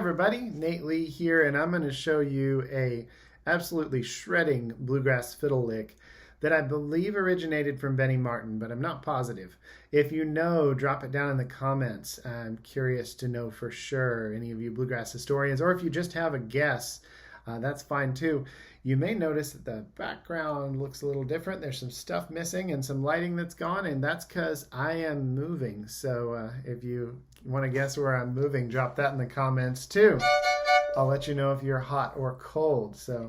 everybody, 𝐁𝐴𝐿𝐴 here, and I'm going to show you a absolutely shredding bluegrass fiddle lick that I believe originated from Benny Martin, but I'm not positive. If you know, drop it down in the comments. I'm curious to know for sure, any of you bluegrass historians, or if you just have a guess, that's fine too. You may notice that the background looks a little different. There's some stuff missing and some lighting that's gone, and that's because I am moving. So if you want to guess where I'm moving, drop that in the comments too. I'll let you know if you're hot or cold. So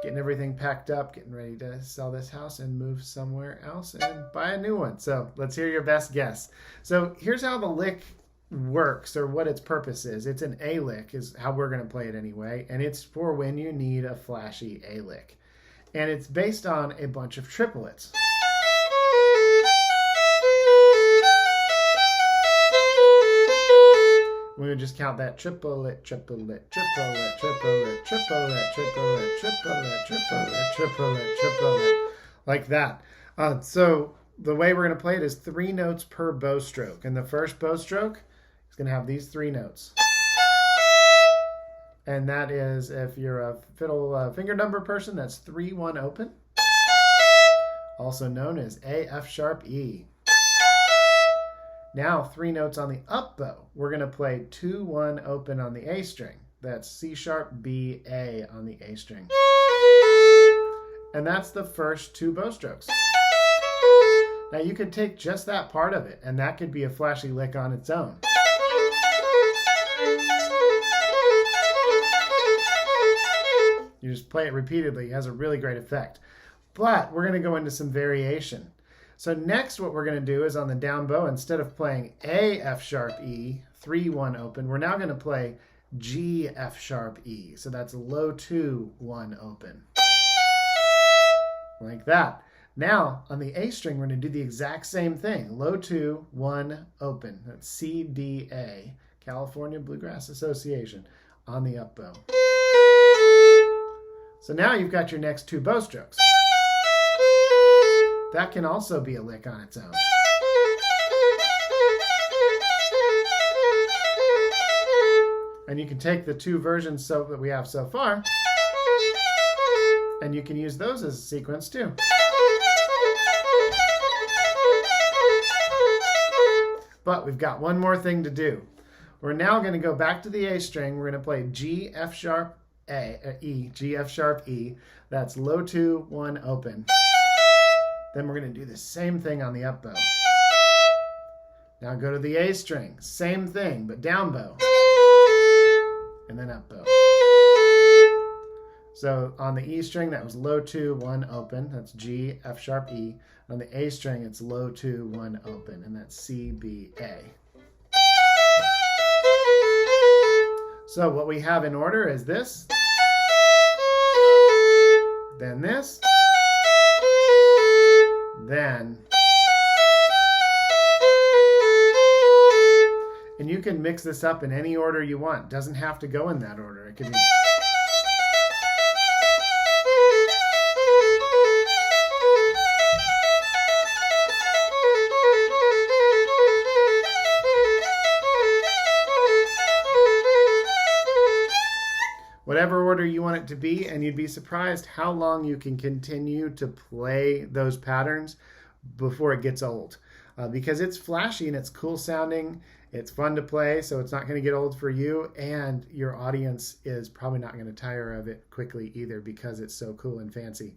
getting everything packed up, getting ready to sell this house and move somewhere else and buy a new one. So let's hear your best guess. So here's how the lick works, or what its purpose is. It's an A lick is how we're going to play it anyway, and it's for when you need a flashy A lick, and it's based on a bunch of triplets. We would just count that triplet, triplet, triplet, triplet, triplet, triplet, triplet, triplet, triplet, triplet, like that. So the way we're going to play it is 3 notes per bow stroke, and the first bow stroke is going to have these 3 notes. And that is, if you're a fiddle finger number person, that's 3-1 open, also known as A, F sharp, E. Now 3 notes on the up bow. We're going to play 2-1 open on the A string. That's C sharp, B, A on the A string. And that's the first 2 bow strokes. Now you could take just that part of it, and that could be a flashy lick on its own. You just play it repeatedly. It has a really great effect. But we're going to go into some variation. So next what we're going to do is on the down bow, instead of playing A, F sharp, E, 3-1 open, we're now going to play G, F sharp, E. So that's low 2-1 open. Like that. Now on the A string, we're going to do the exact same thing. Low 2-1 open. That's C, D, A, California Bluegrass Association, on the up bow. So now you've got your next 2 bow strokes. That can also be a lick on its own. And you can take the 2 versions that we have so far, and you can use those as a sequence too. But we've got one more thing to do. We're now going to go back to the A string. We're going to play G, F sharp, E, G, F sharp, E. That's low 2-1 open. Then we're going to do the same thing on the up bow. Now go to the A string. Same thing, but down bow. And then up bow. So on the E string, that was low 2-1 open. That's G, F sharp, E. On the A string, it's low 2-1 open, and that's C, B, A. So what we have in order is this, then this, then, and you can mix this up in any order you want. It doesn't have to go in that order. It could be whatever order you want it to be, and you'd be surprised how long you can continue to play those patterns before it gets old. Because it's flashy and it's cool sounding, it's fun to play, so it's not going to get old for you, and your audience is probably not going to tire of it quickly either because it's so cool and fancy.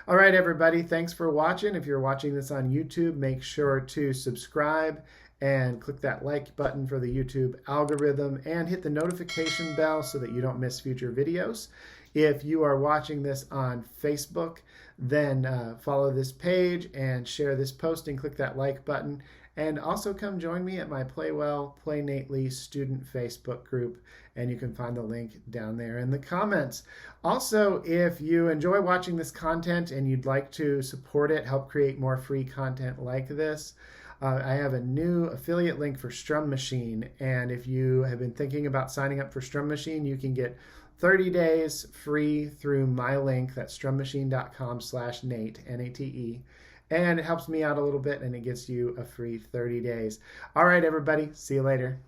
All right, everybody, thanks for watching. If you're watching this on YouTube, make sure to subscribe and click that like button for the YouTube algorithm, and hit the notification bell so that you don't miss future videos. If you are watching this on Facebook, then follow this page and share this post and click that like button. And also come join me at my Play Well, Play 𝐁𝐴𝐿𝐴 student Facebook group, and you can find the link down there in the comments. Also, if you enjoy watching this content and you'd like to support it, help create more free content like this, I have a new affiliate link for Strum Machine, and if you have been thinking about signing up for Strum Machine, you can get 30 days free through my link. That's strummachine.com/Nate, N-A-T-E, and it helps me out a little bit, and it gets you a free 30 days. All right, everybody, see you later.